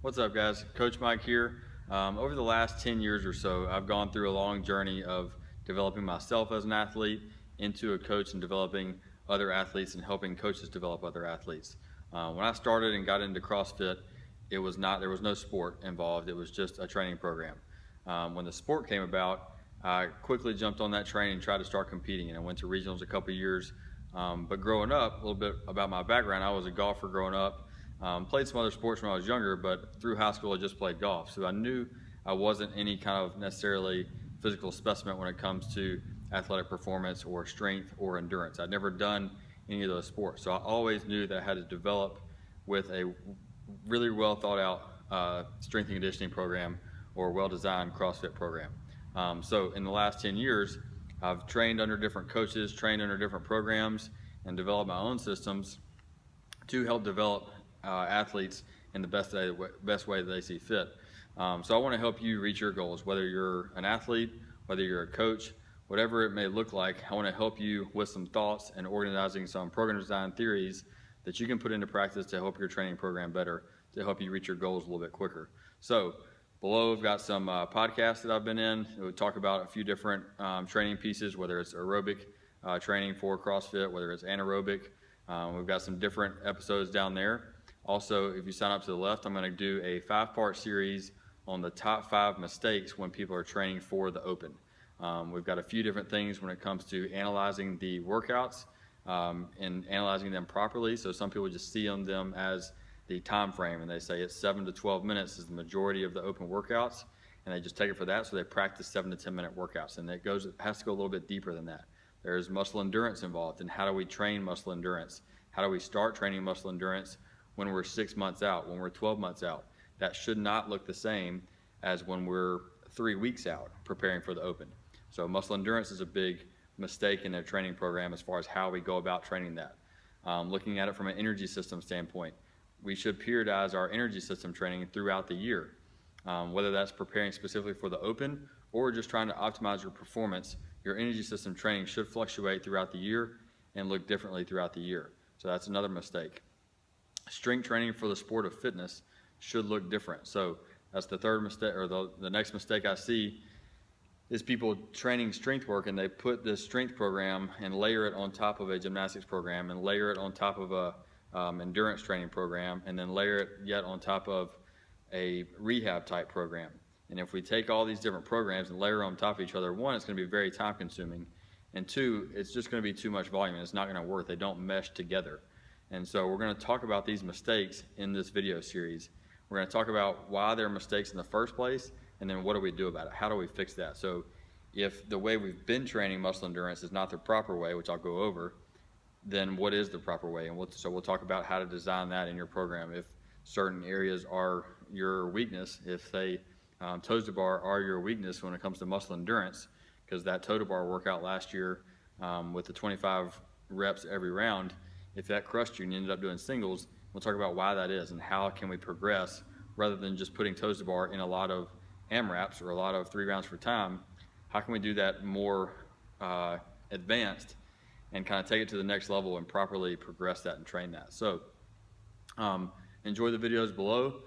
What's up, guys? Coach Mike here. Over the last 10 years or so, I've gone through a long journey of developing myself as an athlete into a coach and developing other athletes and helping coaches develop other athletes. When I started and got into CrossFit, there was no sport involved. It was just a training program. When the sport came about, I quickly jumped on that train and tried to start competing, and I went to regionals a couple years. But growing up, a little bit about my background, I was a golfer growing up. Played some other sports when I was younger, but through high school I just played golf. So I knew I wasn't any kind of necessarily physical specimen when it comes to athletic performance or strength or endurance. I'd never done any of those sports. So I always knew that I had to develop with a really well thought out strength and conditioning program or well-designed CrossFit program. So in the last 10 years, I've trained under different coaches, trained under different programs, and developed my own systems to help develop athletes in the best way that they see fit. So I want to help you reach your goals, whether you're an athlete, whether you're a coach, whatever it may look like. I want to help you with some thoughts and organizing some program design theories that you can put into practice to help your training program better, to help you reach your goals a little bit quicker. So below, I've got some podcasts that I've been in. We talk about a few different training pieces, whether it's aerobic training for CrossFit, whether it's anaerobic. We've got some different episodes down there. Also, if you sign up to the left, I'm going to do a 5-part series on the top 5 mistakes when people are training for the open. We've got a few different things when it comes to analyzing the workouts and analyzing them properly. So some people just see them as the time frame, and they say it's 7 to 12 minutes is the majority of the open workouts, and they just take it for that. So they practice 7 to 10 minute workouts, and it has to go a little bit deeper than that. There's muscle endurance involved, and how do we train muscle endurance? How do we start training muscle endurance when we're 6 months out, when we're 12 months out? That should not look the same as when we're 3 weeks out preparing for the open. So muscle endurance is a big mistake in their training program as far as how we go about training that. Looking at it from an energy system standpoint, we should periodize our energy system training throughout the year, whether that's preparing specifically for the open or just trying to optimize your performance. Your energy system training should fluctuate throughout the year and look differently throughout the year. So that's another mistake. Strength training for the sport of fitness should look different. So that's the third mistake, or the next mistake I see is people training strength work, and they put this strength program and layer it on top of a gymnastics program and layer it on top of a endurance training program, and then layer it yet on top of a rehab type program. And if we take all these different programs and layer them on top of each other, one, it's going to be very time consuming, and two, it's just going to be too much volume and it's not going to work. They don't mesh together. And so we're going to talk about these mistakes in this video series. We're going to talk about why they're mistakes in the first place, and then what do we do about it? How do we fix that? So if the way we've been training muscle endurance is not the proper way, which I'll go over, then what is the proper way? And so we'll talk about how to design that in your program. If certain areas are your weakness, if toes to bar are your weakness when it comes to muscle endurance, because that toe to bar workout last year with the 25 reps every round, if that crushed you and you ended up doing singles, we'll talk about why that is and how can we progress rather than just putting toes to bar in a lot of AMRAPs or a lot of 3 rounds for time. How can we do that more advanced and kind of take it to the next level and properly progress that and train that? So enjoy the videos below.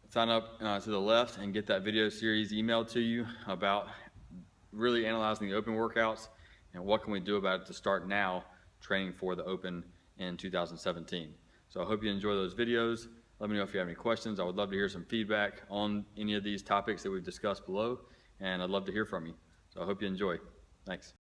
Sign up to the left and get that video series emailed to you about really analyzing the open workouts and what can we do about it to start now training for the open in 2017. So I hope you enjoy those videos. Let me know if you have any questions. I would love to hear some feedback on any of these topics that we've discussed below, and I'd love to hear from you. So I hope you enjoy. Thanks.